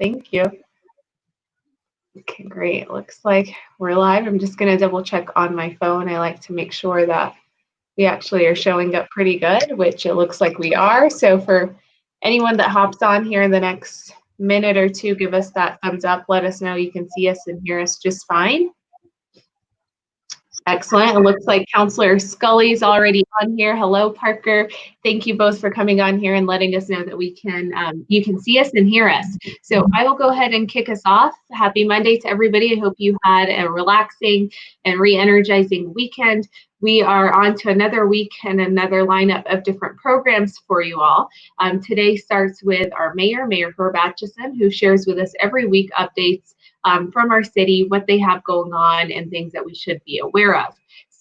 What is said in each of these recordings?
Thank you. Okay, great. Looks like we're live. I'm just going to double check on my phone. I like to make sure that we actually are showing up pretty good, which it looks like we are. So for anyone that hops on here in the next minute or two, give us that thumbs up. Let us know you can see us and hear us just fine. Excellent. It looks like Counselor Scully's already on here. Hello, Parker. Thank you both for coming on here and letting us know that we can, you can see us and hear us. So I will go ahead and kick us off. Happy Monday to everybody. I hope you had a relaxing and re-energizing weekend. We are on to another week and another lineup of different programs for you all. Today starts with our mayor, Mayor Herb Atchison, who shares with us every week updates from our city, what they have going on, and things that we should be aware of.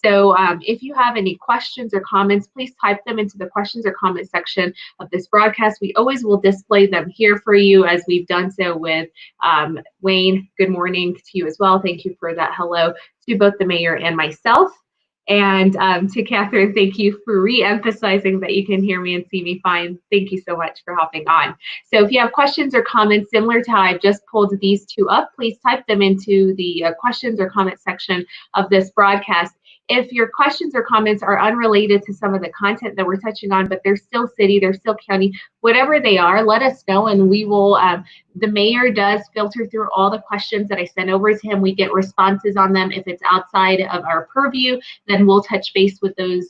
So if you have any questions or comments, please type them into the questions or comments section of this broadcast. We always will display them here for you, as we've done so with Wayne. Good morning to you as well. Thank you for that hello to both the mayor and myself. And to Catherine, thank you for re-emphasizing that you can hear me and see me fine. Thank you so much for hopping on. So if you have questions or comments similar to how I've just pulled these two up, please type them into the questions or comments section of this broadcast. If your questions or comments are unrelated to some of the content that we're touching on, but they're still city, they're still county, whatever they are, let us know, and we will, the mayor does filter through all the questions that I send over to him. We get responses on them. If it's outside of our purview, then we'll touch base with those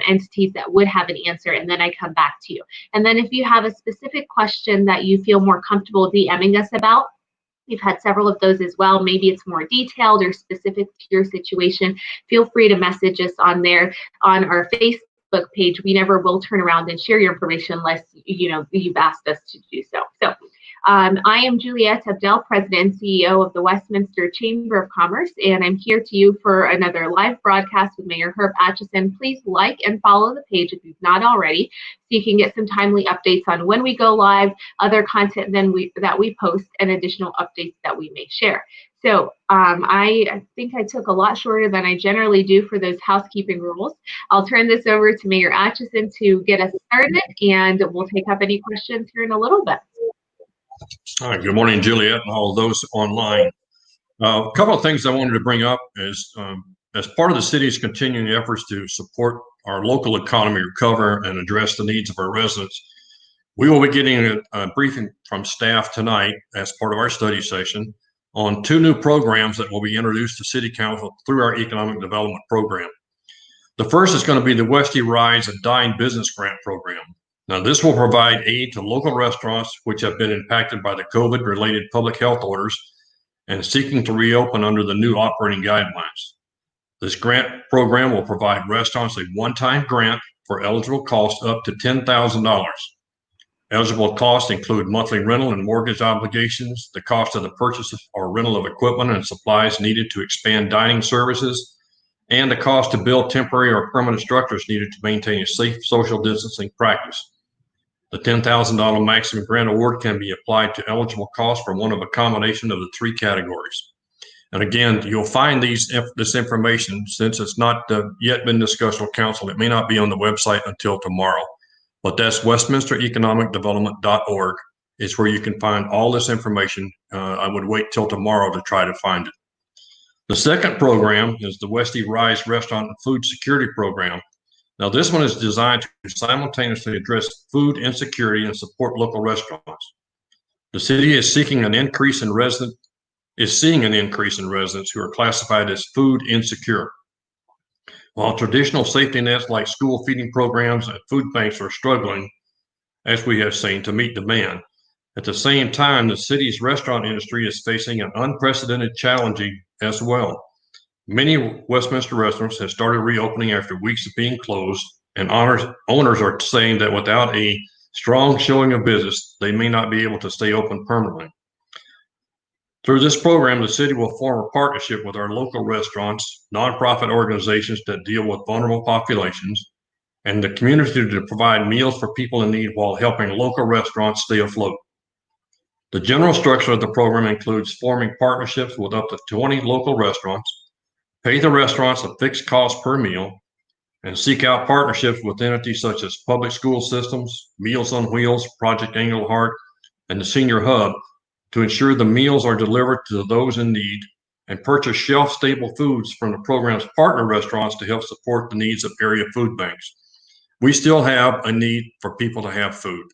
entities that would have an answer, and then I come back to you. And then if you have a specific question that you feel more comfortable DMing us about, we've had several of those as well. Maybe it's more detailed or specific to your situation. Feel free to message us on there on our Facebook page. We never will turn around and share your information unless you've asked us to do so. So I am Juliette Abdel, President and CEO of the Westminster Chamber of Commerce, and I'm here to you for another live broadcast with Mayor Herb Atchison. Please like and follow the page if you've not already, so you can get some timely updates on when we go live, other content that we post, and additional updates that we may share. So I think I took a lot shorter than I generally do for those housekeeping rules. I'll turn this over to Mayor Atchison to get us started, and we'll take up any questions here in a little bit. All right, good morning, Juliette, and all of those online. A couple of things I wanted to bring up is, as part of the city's continuing efforts to support our local economy recover and address the needs of our residents, we will be getting a briefing from staff tonight as part of our study session on two new programs that will be introduced to City Council through our Economic Development Program. The first is going to be the Westie Rise and Dying Business Grant Program. Now, this will provide aid to local restaurants which have been impacted by the COVID-related public health orders and seeking to reopen under the new operating guidelines. This grant program will provide restaurants a one-time grant for eligible costs up to $10,000. Eligible costs include monthly rental and mortgage obligations, the cost of the purchase or rental of equipment and supplies needed to expand dining services, and the cost to build temporary or permanent structures needed to maintain a safe social distancing practice. The $10,000 maximum grant award can be applied to eligible costs for one of a combination of the three categories. And again, you'll find this information, since it's not yet been discussed with council. It may not be on the website until tomorrow, but that's westminstereconomicdevelopment.org is where you can find all this information. I would wait till tomorrow to try to find it. The second program is the Westie Rise Restaurant and Food Security Program. Now, this one is designed to simultaneously address food insecurity and support local restaurants. The city is seeing an increase in residents who are classified as food insecure. While traditional safety nets like school feeding programs and food banks are struggling, as we have seen, to meet demand, at the same time, the city's restaurant industry is facing an unprecedented challenge as well. Many Westminster restaurants have started reopening after weeks of being closed, and owners are saying that without a strong showing of business, they may not be able to stay open permanently. Through this program, the city will form a partnership with our local restaurants, nonprofit organizations that deal with vulnerable populations, and the community to provide meals for people in need while helping local restaurants stay afloat. The general structure of the program includes forming partnerships with up to 20 local restaurants, pay the restaurants a fixed cost per meal, and seek out partnerships with entities such as public school systems, Meals on Wheels, Project Engelhart, and the Senior Hub to ensure the meals are delivered to those in need, and purchase shelf-stable foods from the program's partner restaurants to help support the needs of area food banks. We still have a need for people to have food,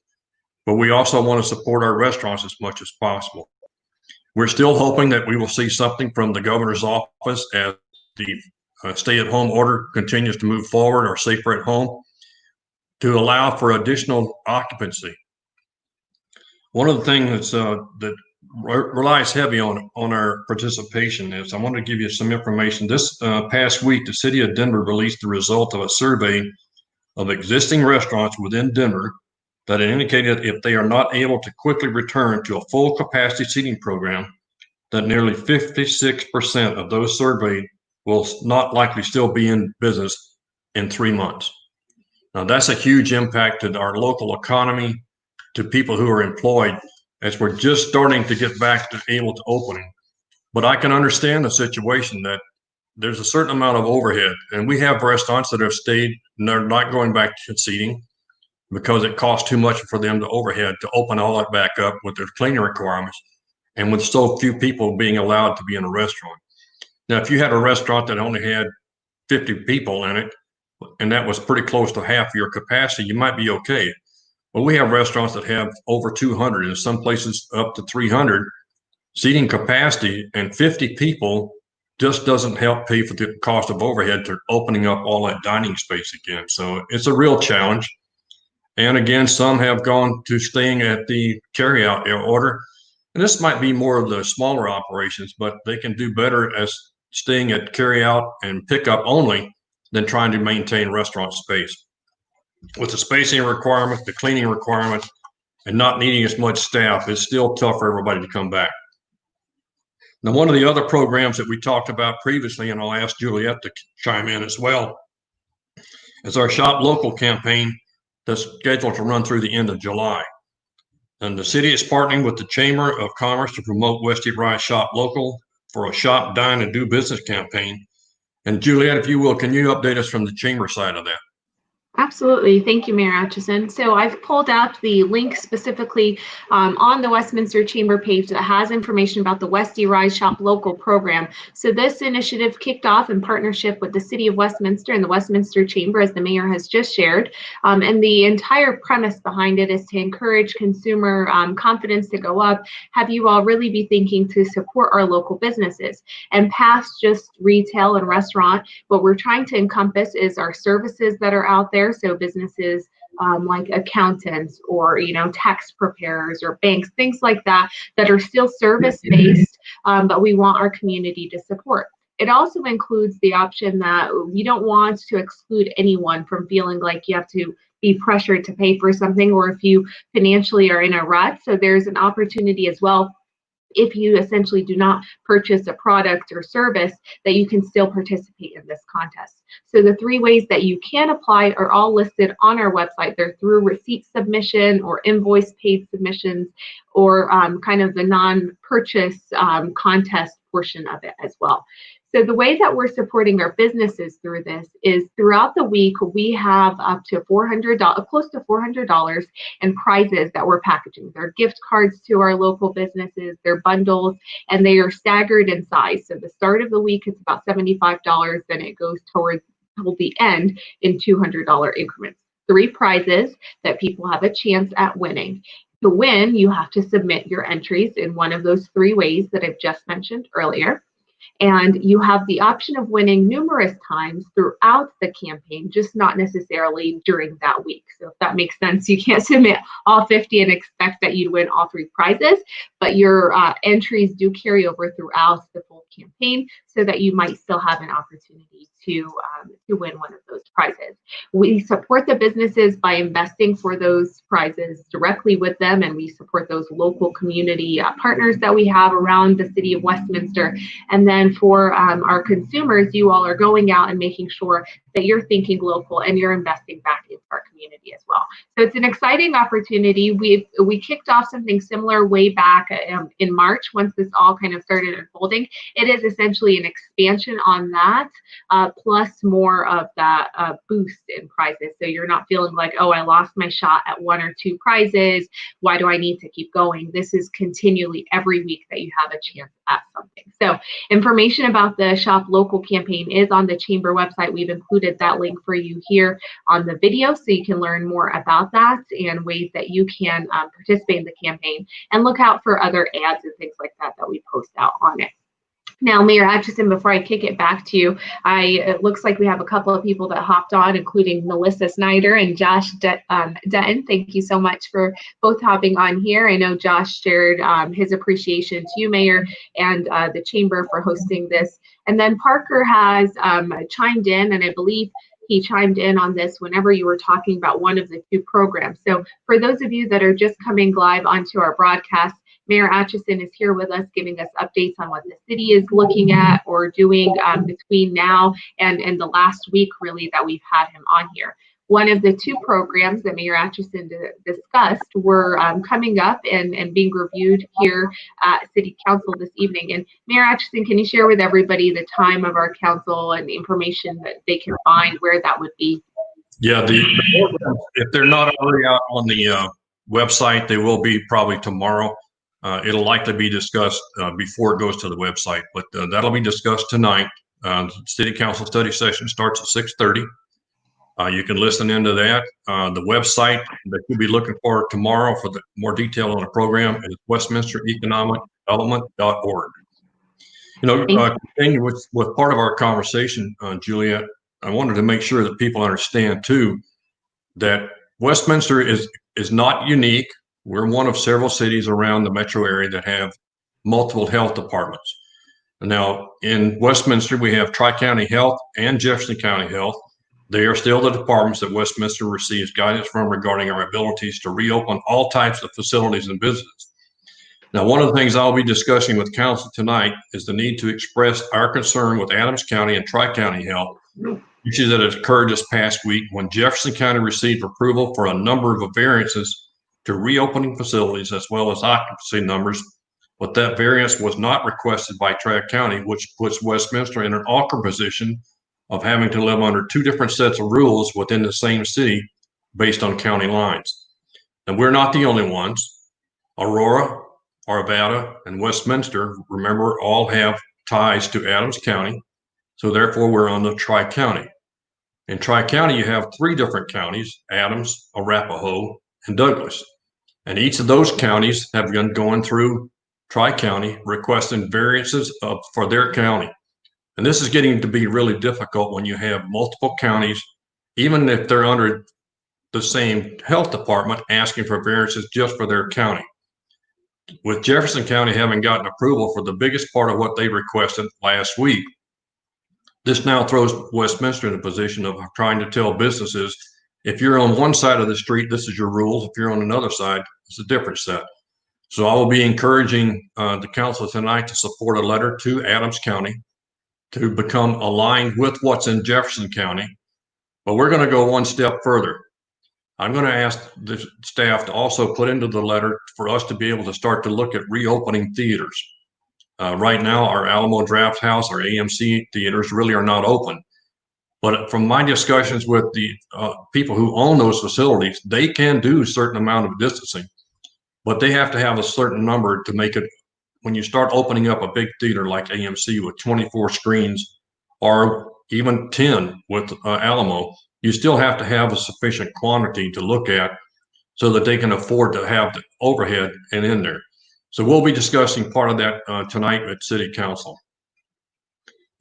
but we also want to support our restaurants as much as possible. We're still hoping that we will see something from the governor's office as the stay-at-home order continues to move forward, or safer at home, to allow for additional occupancy. One of the things that relies heavy on our participation is, I want to give you some information. This past week, the city of Denver released the result of a survey of existing restaurants within Denver that indicated if they are not able to quickly return to a full capacity seating program, that nearly 56% of those surveyed will not likely still be in business in 3 months. Now, that's a huge impact to our local economy, to people who are employed, as we're just starting to get back to able to opening. But I can understand the situation that there's a certain amount of overhead, and we have restaurants that have stayed and they're not going back to seating because it costs too much for them to overhead to open all that back up with their cleaning requirements, and with so few people being allowed to be in a restaurant. Now, if you had a restaurant that only had 50 people in it, and that was pretty close to half your capacity, you might be okay. Well, we have restaurants that have over 200, and some places up to 300 seating capacity, and 50 people just doesn't help pay for the cost of overhead to opening up all that dining space again. So it's a real challenge. And again, some have gone to staying at the carryout order. And this might be more of the smaller operations, but they can do better as staying at carryout and pickup only than trying to maintain restaurant space. With the spacing requirement, the cleaning requirement, and not needing as much staff, it's still tough for everybody to come back. Now, one of the other programs that we talked about previously, and I'll ask Juliet to chime in as well, is our Shop Local campaign that's scheduled to run through the end of July. And the city is partnering with the Chamber of Commerce to promote Westy Rise Shop Local for a Shop, Dine, and Do Business campaign. And Juliet, if you will, can you update us from the Chamber side of that? Absolutely. Thank you, Mayor Atchison. So I've pulled out the link specifically on the Westminster Chamber page that has information about the Westy Rise Shop Local program. So this initiative kicked off in partnership with the City of Westminster and the Westminster Chamber, as the mayor has just shared. And the entire premise behind it is to encourage consumer confidence to go up, have you all really be thinking to support our local businesses. And past just retail and restaurant, what we're trying to encompass is our services that are out there. So businesses like accountants or, tax preparers or banks, things like that, that are still service-based, but we want our community to support. It also includes the option that we don't want to exclude anyone from feeling like you have to be pressured to pay for something, or if you financially are in a rut. So there's an opportunity as well, if you essentially do not purchase a product or service, that you can still participate in this contest. So the 3 ways that you can apply are all listed on our website. They're through receipt submission or invoice paid submissions, or kind of the non-purchase contest portion of it as well. So the way that we're supporting our businesses through this is throughout the week, we have up to $400, close to $400 in prizes that we're packaging. They're gift cards to our local businesses, they're bundles, and they are staggered in size. So the start of the week, it's about $75, then it goes toward the end in $200 increments. 3 prizes that people have a chance at winning. To win, you have to submit your entries in one of those 3 ways that I've just mentioned earlier. And you have the option of winning numerous times throughout the campaign, just not necessarily during that week. So if that makes sense, you can't submit all 50 and expect that you'd win all 3 prizes, but your entries do carry over throughout the full campaign, so that you might still have an opportunity to win one of those prizes. We support the businesses by investing for those prizes directly with them, and we support those local community partners that we have around the city of Westminster. And then for our consumers, you all are going out and making sure that you're thinking local and you're investing back into our community as well. So it's an exciting opportunity. We kicked off something similar way back in March once this all kind of started unfolding. It is essentially an expansion on that, plus more of that boost in prizes. So you're not feeling like, oh, I lost my shot at 1 or 2 prizes. Why do I need to keep going? This is continually every week that you have a chance at something. So information about the Shop Local campaign is on the Chamber website. We've included that link for you here on the video so you can learn more about that and ways that you can participate in the campaign, and look out for other ads and things like that that we post out on it. Now, Mayor Atchison, before I kick it back to you, it looks like we have a couple of people that hopped on, including Melissa Snyder and Josh Denton. Thank you so much for both hopping on here. I know Josh shared his appreciation to you, Mayor, and the Chamber for hosting this. And then Parker has chimed in, and I believe he chimed in on this whenever you were talking about one of the 2 programs. So for those of you that are just coming live onto our broadcast, Mayor Atchison is here with us, giving us updates on what the city is looking at or doing between now and the last week, really, that we've had him on here. One of the 2 programs that Mayor Atchison discussed were coming up and being reviewed here at City Council this evening. And Mayor Atchison, can you share with everybody the time of our council and the information that they can find where that would be? Yeah, the programs, if they're not already out on the website, they will be probably tomorrow. It'll likely be discussed before it goes to the website, but that'll be discussed tonight. City Council study session starts at 6:30. You can listen into that. The website that you'll be looking for tomorrow for the more detail on the program is westminstereconomicdevelopment.org. You know, continue with part of our conversation, Juliet, I wanted to make sure that people understand too that Westminster is not unique. We're one of several cities around the metro area that have multiple health departments. Now, in Westminster, we have Tri-County Health and Jefferson County Health. They are still the departments that Westminster receives guidance from regarding our abilities to reopen all types of facilities and businesses. Now, one of the things I'll be discussing with council tonight is the need to express our concern with Adams County and Tri-County Health issues that has occurred this past week when Jefferson County received approval for a number of variances to reopening facilities as well as occupancy numbers, but that variance was not requested by Tri-County, which puts Westminster in an awkward position of having to live under 2 different sets of rules within the same city based on county lines. And we're not the only ones. Aurora, Arvada, and Westminster, remember, all have ties to Adams County, so therefore we're on the Tri-County. In Tri-County, you have 3 different counties: Adams, Arapahoe, and Douglas. And each of those counties have been going through Tri-County requesting variances for their county. And this is getting to be really difficult when you have multiple counties, even if they're under the same health department, asking for variances just for their county. With Jefferson County having gotten approval for the biggest part of what they requested last week, this now throws Westminster in a position of trying to tell businesses, if you're on one side of the street, this is your rules. If you're on another side, it's a different set. So I will be encouraging the council tonight to support a letter to Adams County to become aligned with what's in Jefferson County. But we're going to go one step further. I'm going to ask the staff to also put into the letter for us to be able to start to look at reopening theaters. Right now, our Alamo Draft House, our AMC theaters really are not open. But from my discussions with the people who own those facilities, they can do a certain amount of distancing, but they have to have a certain number to make it. When you start opening up a big theater like AMC with 24 screens or even 10 with Alamo, you still have to have a sufficient quantity to look at so that they can afford to have the overhead and in there. So we'll be discussing part of that tonight at City Council.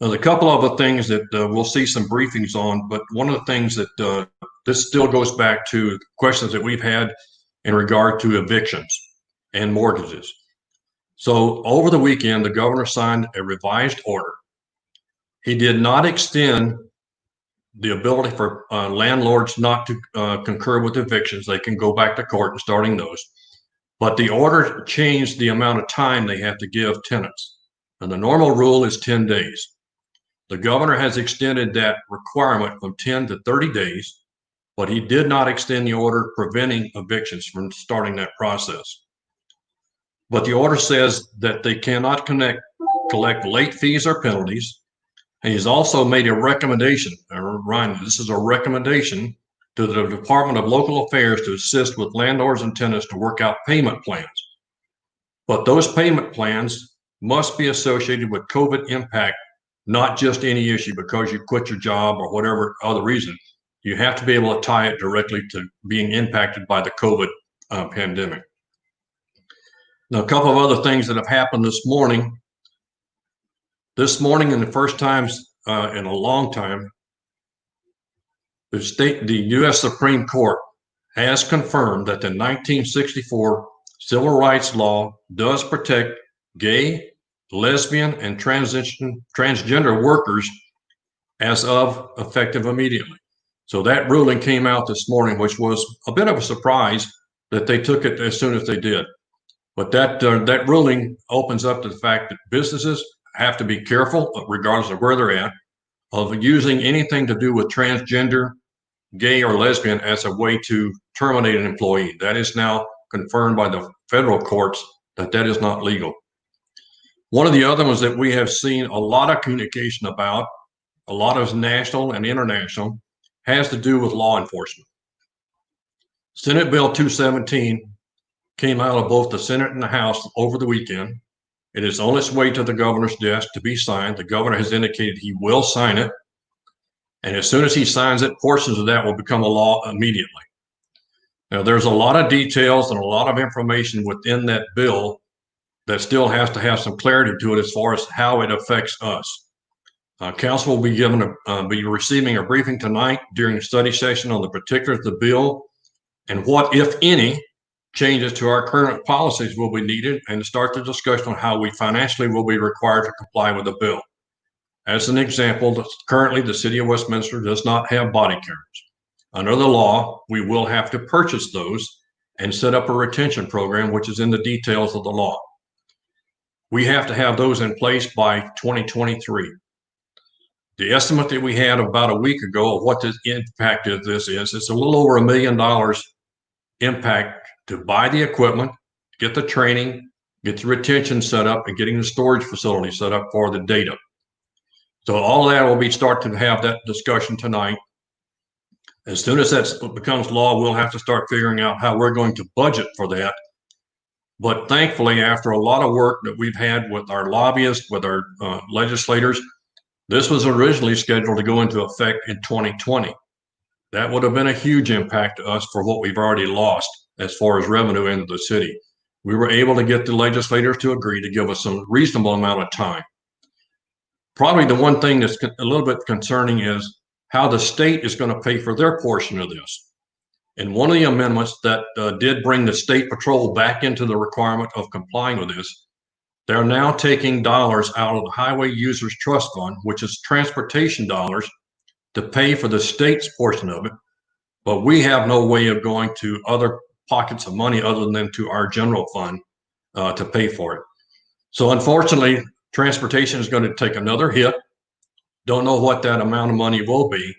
There's a couple of other things that we'll see some briefings on, but one of the things that this still goes back to questions that we've had in regard to evictions and mortgages. So over the weekend, the governor signed a revised order. He did not extend the ability for landlords not to concur with evictions. They can go back to court and starting those. But the order changed the amount of time they have to give tenants. And the normal rule is 10 days. The governor has extended that requirement from 10 to 30 days, but he did not extend the order preventing evictions from starting that process. But the order says that they cannot collect late fees or penalties. And he's also made a recommendation, Ryan, this is a recommendation to the Department of Local Affairs to assist with landlords and tenants to work out payment plans. But those payment plans must be associated with COVID impact, not just any issue because you quit your job or whatever other reason. You have to be able to tie it directly to being impacted by the COVID pandemic. Now, a couple of other things that have happened this morning. This morning, in the first times in a long time, the U.S. Supreme Court has confirmed that the 1964 Civil Rights Law does protect gay, lesbian, and transgender workers as of effective immediately. So that ruling came out this morning, which was a bit of a surprise that they took it as soon as they did. But that ruling opens up to the fact that businesses have to be careful, regardless of where they're at, of using anything to do with transgender, gay, or lesbian as a way to terminate an employee. That is now confirmed by the federal courts that is not legal. One of the other ones that we have seen a lot of communication about, a lot of national and international, has to do with law enforcement. Senate Bill 217 came out of both the Senate and the House over the weekend. It is on its way to the governor's desk to be signed. The governor has indicated he will sign it. And as soon as he signs it, portions of that will become a law immediately. Now, there's a lot of details and a lot of information within that bill that still has to have some clarity to it as far as how it affects us. Council will be receiving a briefing tonight during a study session on the particulars of the bill and what, if any, changes to our current policies will be needed, and to start the discussion on how we financially will be required to comply with the bill. As an example, currently the city of Westminster does not have body cameras. Under the law, we will have to purchase those and set up a retention program, which is in the details of the law. We have to have those in place by 2023. The estimate that we had about a week ago of what the impact of this is, it's a little over $1 million impact to buy the equipment, get the training, get the retention set up, and getting the storage facility set up for the data. So all of that will be starting to have that discussion tonight. As soon as that becomes law, we'll have to start figuring out how we're going to budget for that. But thankfully, after a lot of work that we've had with our lobbyists, with our legislators, this was originally scheduled to go into effect in 2020. That would have been a huge impact to us for what we've already lost as far as revenue into the city. We were able to get the legislators to agree to give us some reasonable amount of time. Probably the one thing that's a little bit concerning is how the state is going to pay for their portion of this. And one of the amendments that did bring the state patrol back into the requirement of complying with this, they're now taking dollars out of the Highway Users Trust Fund, which is transportation dollars, to pay for the state's portion of it. But we have no way of going to other pockets of money other than to our general fund to pay for it. So unfortunately, transportation is going to take another hit. Don't know what that amount of money will be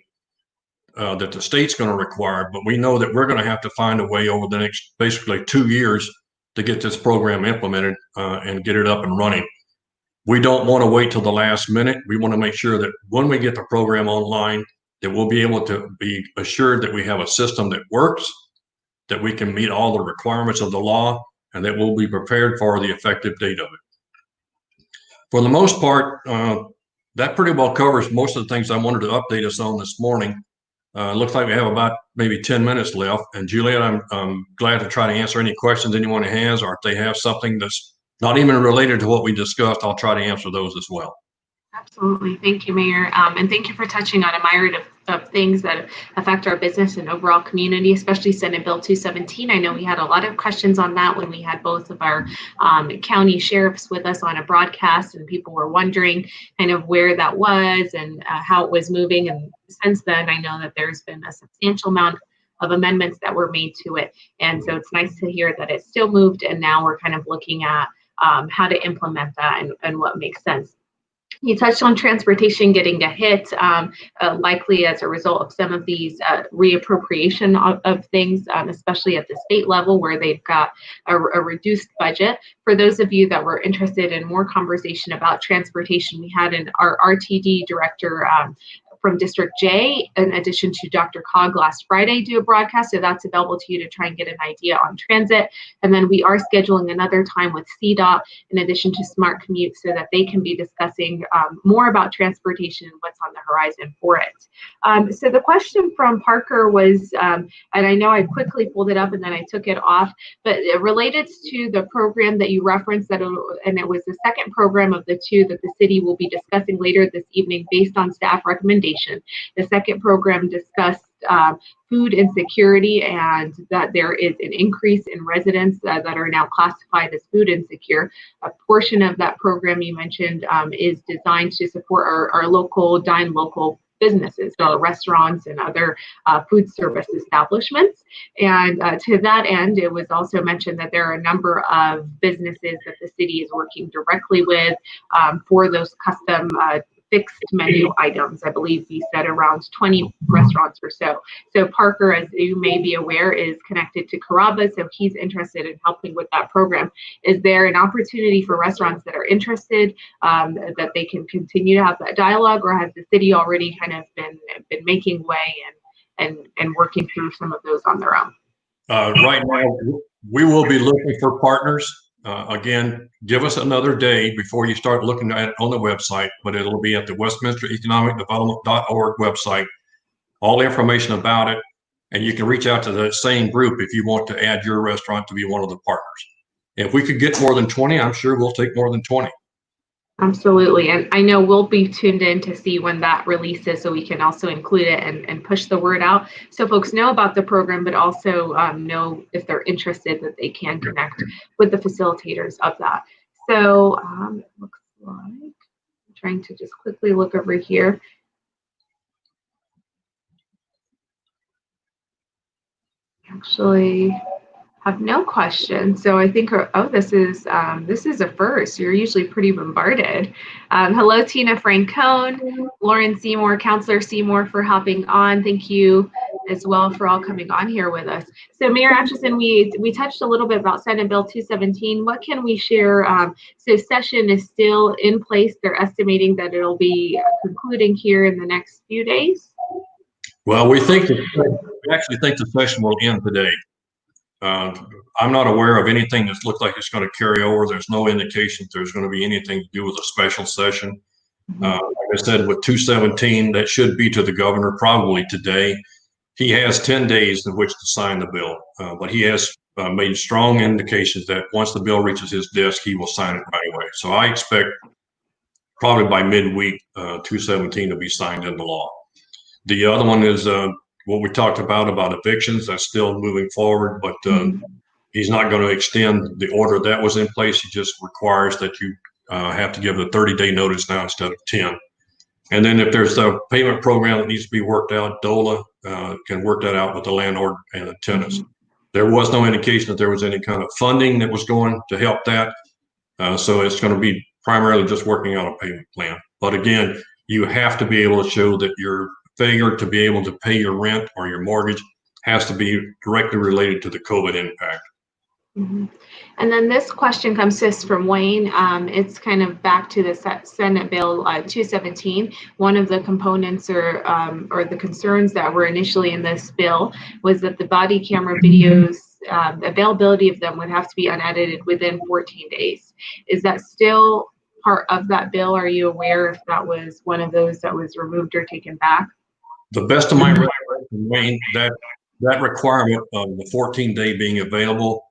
that the state's going to require, but we know that we're going to have to find a way over the next basically 2 years to get this program implemented and get it up and running. We don't want to wait till the last minute. We want to make sure that when we get the program online, that we'll be able to be assured that we have a system that works, that we can meet all the requirements of the law, and that we'll be prepared for the effective date of it. For the most part, that pretty well covers most of the things I wanted to update us on this morning. Looks like we have about maybe 10 minutes left. And Juliet, I'm glad to try to answer any questions anyone has, or if they have something that's not even related to what we discussed, I'll try to answer those as well. Absolutely. Thank you, Mayor. And thank you for touching on a myriad of things that affect our business and overall community, especially Senate Bill 217. I know we had a lot of questions on that when we had both of our county sheriffs with us on a broadcast, and people were wondering kind of where that was and how it was moving. And since then, I know that there's been a substantial amount of amendments that were made to it. And so it's nice to hear that it's still moved, and now we're kind of looking at how to implement that and what makes sense. You touched on transportation getting a hit, likely as a result of some of these reappropriation of things, especially at the state level where they've got a reduced budget. For those of you that were interested in more conversation about transportation, we had our RTD director from District J, in addition to Dr. Cog last Friday, do a broadcast. So that's available to you to try and get an idea on transit. And then we are scheduling another time with CDOT in addition to Smart Commute so that they can be discussing more about transportation and what's on the horizon for it. So the question from Parker was, and I know I quickly pulled it up and then I took it off, but it related to the program that you referenced, and it was the second program of the two that the city will be discussing later this evening based on staff recommendation. The second program discussed food insecurity and that there is an increase in residents that are now classified as food insecure. A portion of that program you mentioned is designed to support our local dine local businesses, so restaurants and other food service establishments. And to that end, it was also mentioned that there are a number of businesses that the city is working directly with for those custom fixed menu items. I believe you said around 20 restaurants or so. So Parker, as you may be aware, is connected to Carrabba, so he's interested in helping with that program. Is there an opportunity for restaurants that are interested that they can continue to have that dialogue, or has the city already kind of been making way and working through some of those on their own? Right now, we will be looking for partners. Again, give us another day before you start looking at it on the website, but it'll be at the westminstereconomicdevelopment.org website, all the information about it. And you can reach out to the same group if you want to add your restaurant to be one of the partners. If we could get more than 20, I'm sure we'll take more than 20. Absolutely. And I know we'll be tuned in to see when that releases so we can also include it and push the word out so folks know about the program, but also know if they're interested that they can connect with the facilitators of that. So it looks like I'm trying to just quickly look over here. Actually have no questions. So I think, oh, this is a first. You're usually pretty bombarded. Hello, Tina Francone, Lauren Seymour, Counselor Seymour for hopping on. Thank you as well for all coming on here with us. So Mayor Atchison, we touched a little bit about Senate Bill 217. What can we share? So session is still in place. They're estimating that it'll be concluding here in the next few days. Well, we actually think the session will end today. I'm not aware of anything that looks like it's going to carry over. There's no indication that there's going to be anything to do with a special session. Like I said, with 217, that should be to the governor probably today. He has 10 days in which to sign the bill, but he has made strong indications that once the bill reaches his desk, he will sign it right away. So I expect probably by midweek, 217 to be signed into law. The other one is what we talked about evictions. That's still moving forward, but he's not going to extend the order that was in place. He just requires that you have to give a 30-day notice now instead of 10. And then if there's a payment program that needs to be worked out, DOLA can work that out with the landlord and the tenants. There was no indication that there was any kind of funding that was going to help that. So it's going to be primarily just working out a payment plan. But again, you have to be able to show that your failure to be able to pay your rent or your mortgage has to be directly related to the COVID impact. And then this question comes to us from Wayne. It's kind of back to the Senate Bill 217. One of the components or the concerns that were initially in this bill was that the body camera videos, availability of them would have to be unedited within 14 days. Is that still part of that bill? Are you aware if that was one of those that was removed or taken back? The best of my recollection, Wayne, that requirement of the 14-day being available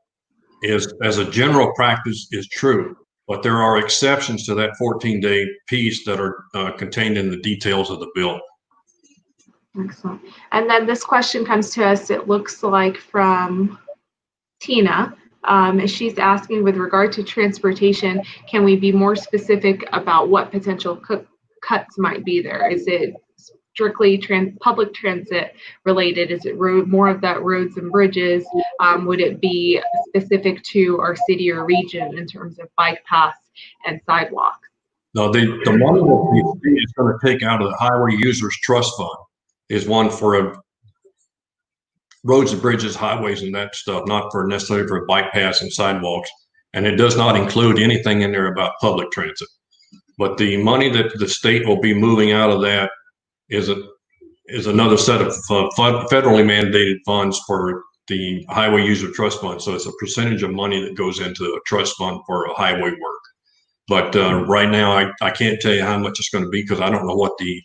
is, as a general practice, is true, but there are exceptions to that 14-day piece that are contained in the details of the bill. Excellent. And then this question comes to us, it looks like from Tina. She's asking, with regard to transportation, can we be more specific about what potential cuts might be there? Is it strictly public transit related? Is it more of that roads and bridges? Would it be specific to our city or region in terms of bike paths and sidewalks? Now, the money that the state is going to take out of the Highway Users Trust Fund is one for roads and bridges, highways, and that stuff, not for necessarily for bike paths and sidewalks. And it does not include anything in there about public transit. But the money that the state will be moving out of that is another set of federally mandated funds for the Highway User Trust Fund. So it's a percentage of money that goes into a trust fund for a highway work. But right now, I can't tell you how much it's going to be because I don't know what the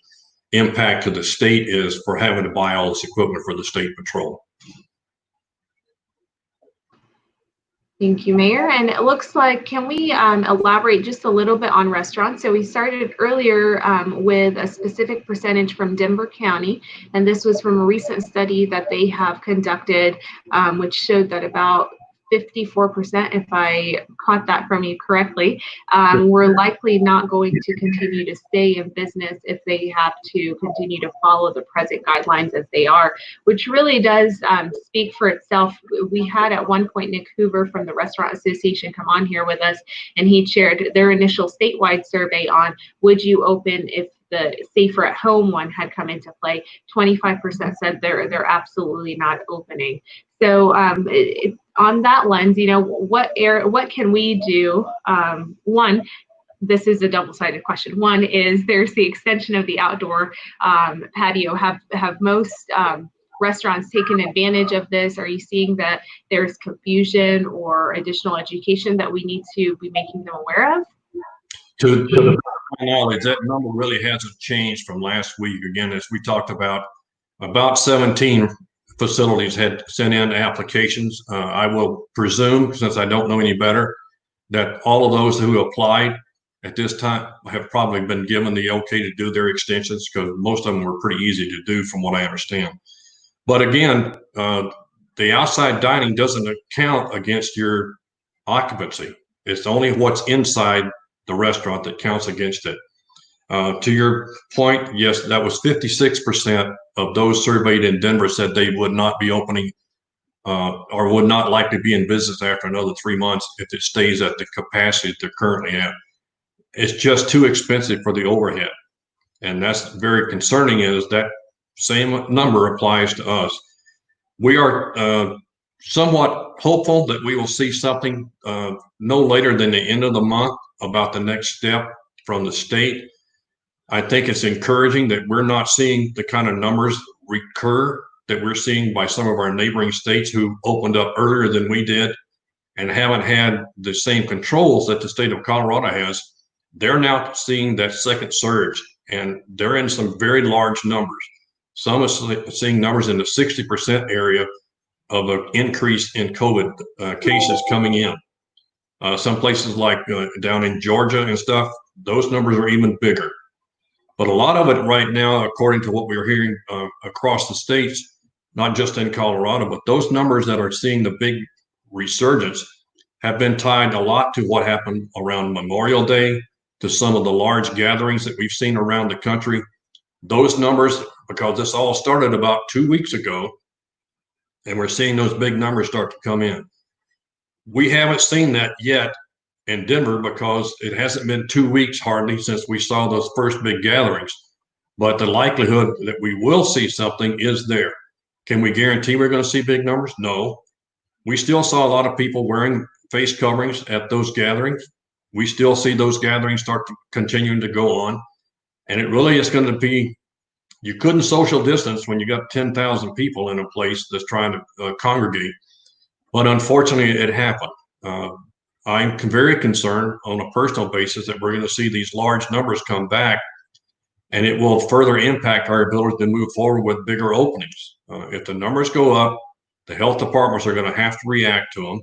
impact to the state is for having to buy all this equipment for the state patrol. Thank you, Mayor. And it looks like, can we elaborate just a little bit on restaurants? So we started earlier with a specific percentage from Denver County, and this was from a recent study that they have conducted, which showed that about 54%, if I caught that from you correctly, were likely not going to continue to stay in business if they have to continue to follow the present guidelines as they are, which really does speak for itself. We had at one point Nick Hoover from the Restaurant Association come on here with us, and he shared their initial statewide survey on would you open if the safer at home one had come into play. 25% said they're absolutely not opening. So on that lens, you know, what can we do? One, this is a double-sided question. One is there's the extension of the outdoor patio. Have most restaurants taken advantage of this? Are you seeing that there's confusion or additional education that we need to be making them aware of? To the best of my knowledge, that number really hasn't changed from last week. Again, as we talked about 17 facilities had sent in applications. I will presume, since I don't know any better, that all of those who applied at this time have probably been given the okay to do their extensions because most of them were pretty easy to do from what I understand. But again, the outside dining doesn't count against your occupancy. It's only what's inside the restaurant that counts against it. To your point, yes, that was 56% of those surveyed in Denver said they would not be opening or would not like to be in business after another 3 months if it stays at the capacity that they're currently at. It's just too expensive for the overhead. And that's very concerning is that same number applies to us. We are somewhat hopeful that we will see something no later than the end of the month about the next step from the state. I think it's encouraging that we're not seeing the kind of numbers recur that we're seeing by some of our neighboring states who opened up earlier than we did and haven't had the same controls that the state of Colorado has. They're now seeing that second surge, and they're in some very large numbers. Some are seeing numbers in the 60% area of an increase in COVID cases coming in. Some places like down in Georgia and stuff, those numbers are even bigger. But a lot of it right now, according to what we're hearing across the states, not just in Colorado, but those numbers that are seeing the big resurgence have been tied a lot to what happened around Memorial Day, to some of the large gatherings that we've seen around the country. Those numbers, because this all started about 2 weeks ago, and we're seeing those big numbers start to come in. We haven't seen that yet in Denver because it hasn't been 2 weeks hardly since we saw those first big gatherings. But the likelihood that we will see something is there. Can we guarantee we're going to see big numbers? No. We still saw a lot of people wearing face coverings at those gatherings. We still see those gatherings start to continuing to go on. And it really is going to be, you couldn't social distance when you got 10,000 people in a place that's trying to congregate. But unfortunately, it happened. I'm very concerned on a personal basis that we're going to see these large numbers come back, and it will further impact our ability to move forward with bigger openings. If the numbers go up, the health departments are going to have to react to them.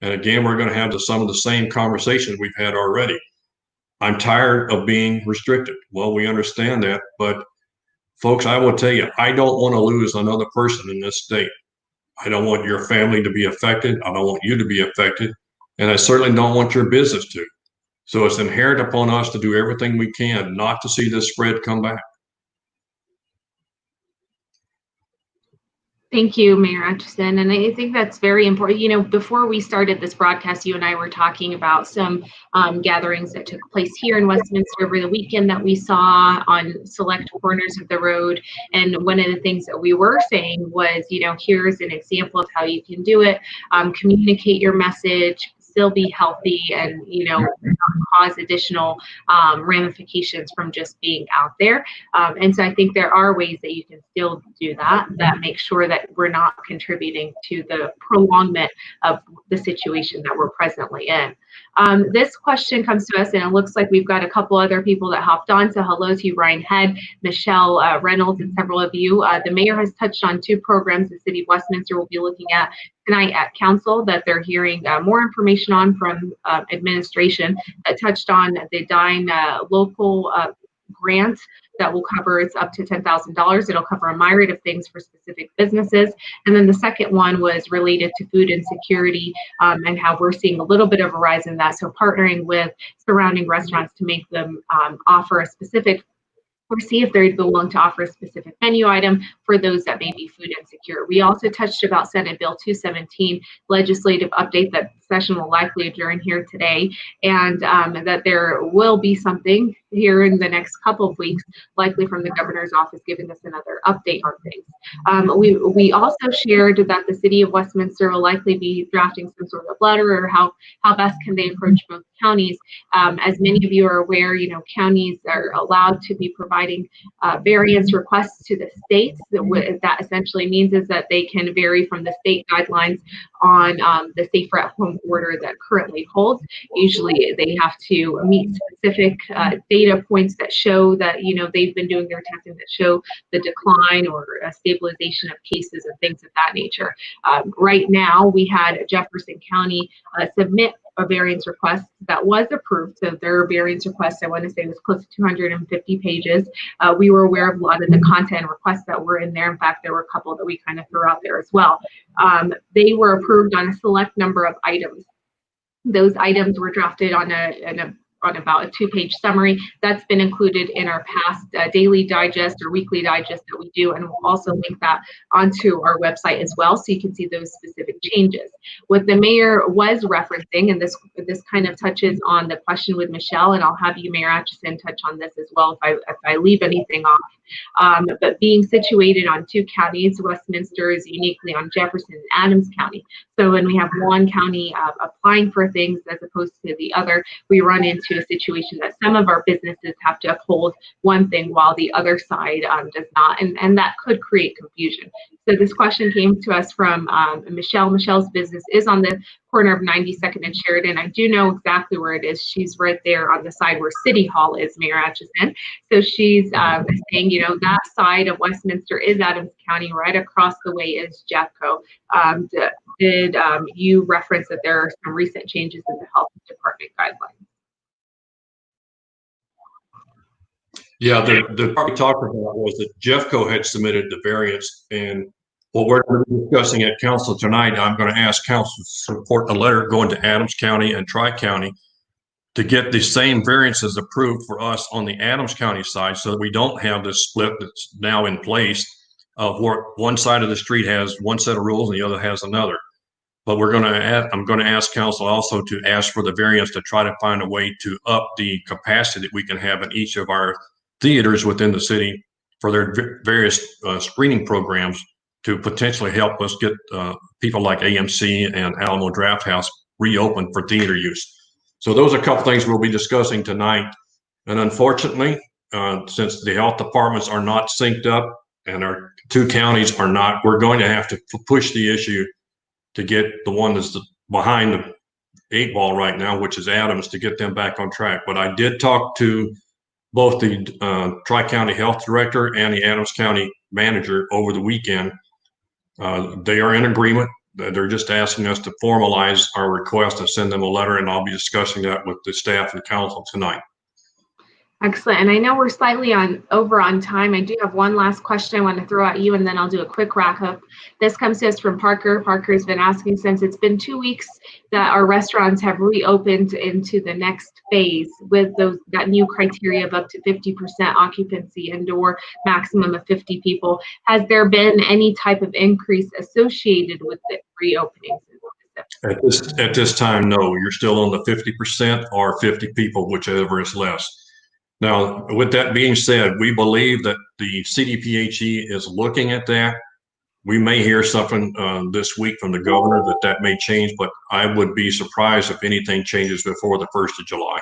And again, we're going to have some of the same conversations we've had already. I'm tired of being restricted. Well, we understand that, but folks, I will tell you, I don't want to lose another person in this state. I don't want your family to be affected. I don't want you to be affected. And I certainly don't want your business to. So it's inherent upon us to do everything we can not to see this spread come back. Thank you, Mayor Atchison. And I think that's very important. You know, before we started this broadcast, you and I were talking about some gatherings that took place here in Westminster over the weekend that we saw on select corners of the road. And one of the things that we were saying was, you know, here's an example of how you can do it. Communicate your message, still be healthy, and, you know, not cause additional ramifications from just being out there. And so I think there are ways that you can still do that, that make sure that we're not contributing to the prolongment of the situation that we're presently in. This question comes to us, and it looks like we've got a couple other people that hopped on. So hello to you, Ryan Head, Michelle Reynolds, and several of you. The mayor has touched on two programs the city of Westminster will be looking at tonight at council that they're hearing more information on from administration, that touched on the Dine local grant that will cover, it's up to $10,000. It'll cover a myriad of things for specific businesses. And then the second one was related to food insecurity and how we're seeing a little bit of a rise in that. So partnering with surrounding restaurants to make them offer a specific, or see if they'd be willing to offer a specific menu item for those that may be food insecure. We also touched about Senate Bill 217 legislative update. That session will likely adjourn here today, and that there will be something here in the next couple of weeks, likely from the governor's office, giving us another update on things. We also shared that the city of Westminster will likely be drafting some sort of letter, or how best can they approach both counties. As many of you are aware, you know, counties are allowed to be providing variance requests to the states. What that essentially means is that they can vary from the state guidelines on the safer at home order that currently holds. Usually they have to meet specific data points that show that, you know, they've been doing their testing that show the decline or a stabilization of cases and things of that nature. Right now, we had Jefferson County submit a variance request that was approved. So their variance request, I want to say, was close to 250 pages. We were aware of a lot of the content requests that were in there. In fact, there were a couple that we kind of threw out there as well. They were approved on a select number of items. Those items were drafted on about a 2-page summary that's been included in our past daily digest or weekly digest that we do, and we'll also link that onto our website as well, so you can see those specific changes. What the mayor was referencing, and this kind of touches on the question with Michelle, and I'll have you, Mayor Atchison, touch on this as well if I leave anything off. But being situated on 2 counties, Westminster is uniquely on Jefferson and Adams County. So when we have one county applying for things as opposed to the other, we run into a situation that some of our businesses have to uphold one thing while the other side does not, and that could create confusion. So this question came to us from Michelle. Michelle's business is on the corner of 92nd and Sheridan. I do know exactly where it is. She's right there on the side where City Hall is, Mayor Atchison. So she's saying, you know, that side of Westminster is Adams County. Right across the way is Jeffco. Did you reference that there are some recent changes in the health department guidelines? Yeah, the part we talked about was that Jeffco had submitted the variance, and what we're discussing at council tonight, I'm going to ask council to support a letter going to Adams County and Tri-County to get the same variances approved for us on the Adams County side, so that we don't have this split that's now in place of where one side of the street has one set of rules and the other has another. But I'm going to ask council also to ask for the variance to try to find a way to up the capacity that we can have in each of our theaters within the city for their various screening programs, to potentially help us get people like AMC and Alamo Drafthouse reopened for theater use. So those are a couple things we'll be discussing tonight. And unfortunately, since the health departments are not synced up and our 2 counties are not, we're going to have to push the issue to get the one that's behind the 8 ball right now, which is Adams, to get them back on track. But I did talk to both the Tri-County Health Director and the Adams County Manager over the weekend. They are in agreement. They're just asking us to formalize our request and send them a letter, and I'll be discussing that with the staff and council tonight. Excellent. And I know we're slightly over on time. I do have one last question I want to throw at you, and then I'll do a quick wrap up. This comes to us from Parker. Parker's been asking, since it's been 2 weeks that our restaurants have reopened into the next phase with that new criteria of up to 50% occupancy and/or maximum of 50 people. Has there been any type of increase associated with the reopening? At this time, no. You're still on the 50% or 50 people, whichever is less. Now, with that being said, we believe that the CDPHE is looking at that. We may hear something this week from the governor that may change, but I would be surprised if anything changes before the 1st of July.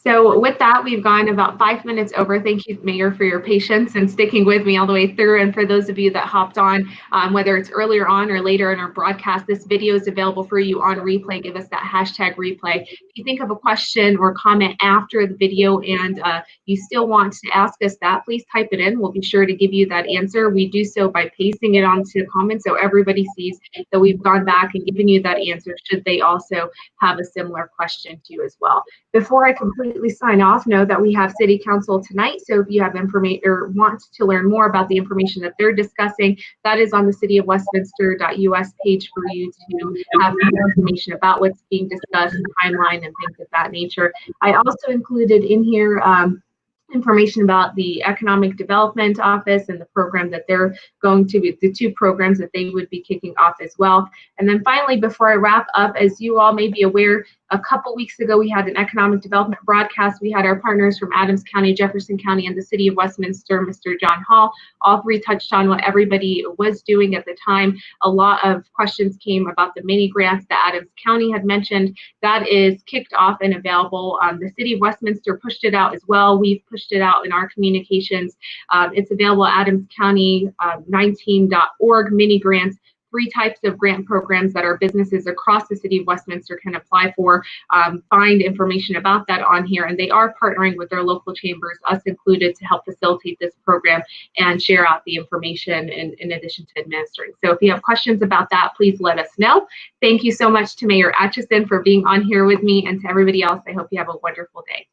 So with that, we've gone about 5 minutes over. Thank you, Mayor, for your patience and sticking with me all the way through. And for those of you that hopped on, whether it's earlier on or later in our broadcast, this video is available for you on replay. Give us that hashtag replay. If you think of a question or comment after the video and you still want to ask us that, please type it in. We'll be sure to give you that answer. We do so by pasting it onto the comments so everybody sees that we've gone back and given you that answer, should they also have a similar question to you as well. Before I completely sign off, know that we have City Council tonight. So if you have information or want to learn more about the information that they're discussing, that is on the cityofwestminster.us page for you to have more information about what's being discussed, the timeline, and things of that nature. I also included in here information about the Economic Development Office and the program that they're going to be, the 2 programs that they would be kicking off as well. And then finally, before I wrap up, as you all may be aware, a couple weeks ago, we had an economic development broadcast. We had our partners from Adams County, Jefferson County, and the City of Westminster, Mr. John Hall. All 3 touched on what everybody was doing at the time. A lot of questions came about the mini grants that Adams County had mentioned. That is kicked off and available. The City of Westminster pushed it out as well. We've pushed it out in our communications. It's available at adamscounty19.org, mini grants. 3 types of grant programs that our businesses across the City of Westminster can apply for. Find information about that on here, and they are partnering with their local chambers, us included, to help facilitate this program and share out the information in addition to administering. So if you have questions about that, please let us know. Thank you so much to Mayor Atchison for being on here with me, and to everybody else, I hope you have a wonderful day.